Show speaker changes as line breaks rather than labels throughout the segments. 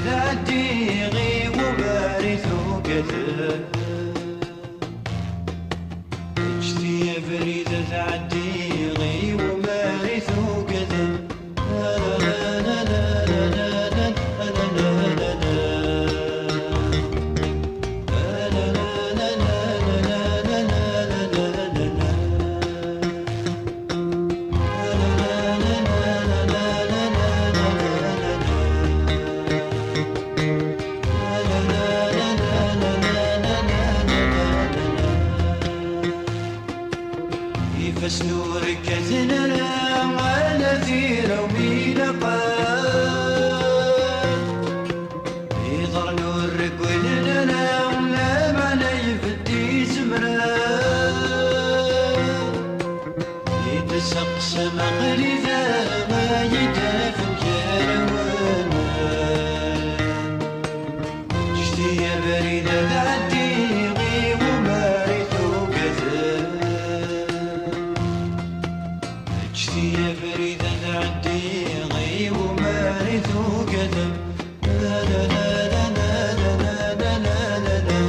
تعدي غي وبارث وكذا اجتي يا فريدة تعدي غي وبارث وكذا فسنورك كثننا على ثير وميلقا يضر نورك ولنا ولا معنا يفدي زمرا يتسق سما غريزة ما يدافن كاروانا جشتي يا بريدة تعدي غي ومارث وكذا يا فريدة تعدي غي ومارث وكذب لا لا لا لا لا لا لا لا لا لا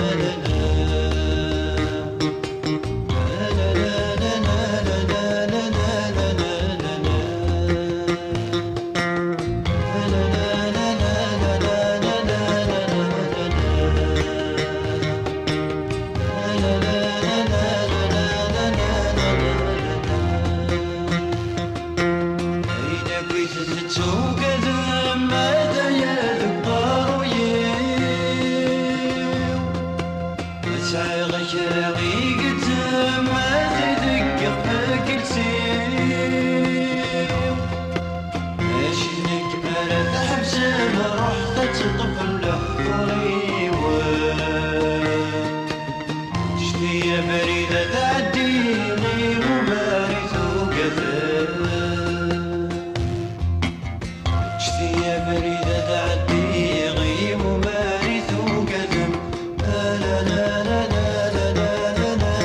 يا فريدة تعدي غي ومارث وكذا اجتي يا فريدة تعدي غي ومارث وكذا لا لا لا لا لا لا لا لا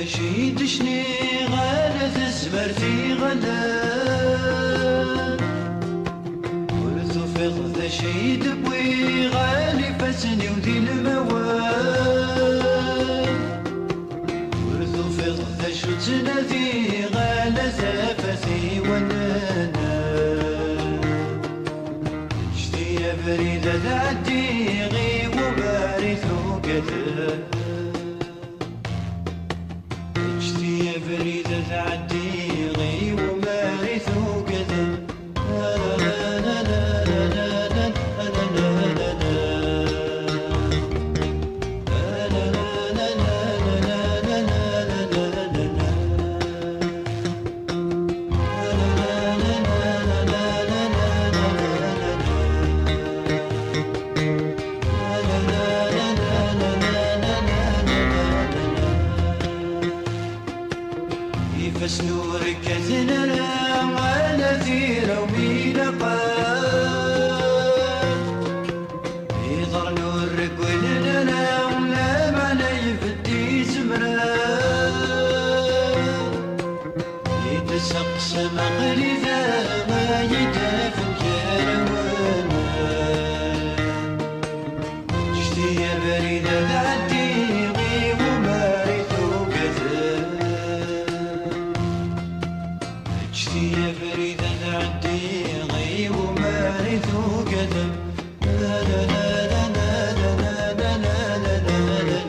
شي تشني غالة زمرتي غلا ورثو فيض ذا شي دبوي غالي فاسني وذي الموال ورثو فيض ذا شو تنادي غالة زافثي ونانا جدي يا فريدة تعدي غي وبارث وكذا يا فريدة تعدي غي ومارث وكذا لا لا لا لا لا لا لا فسنورك كثننا على ثير وميلقا يضر نورك ولنا ولا معنا يفدي زمرا يتسق سما غريزة ما يدافن كاروانا شتي يا فريدة تعدي غيب ومارث وكتب لا لا لا لا لا لا لا لا لا لا لا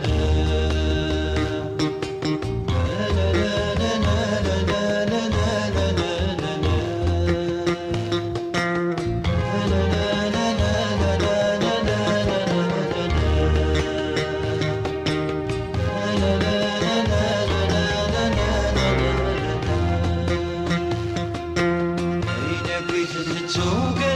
Together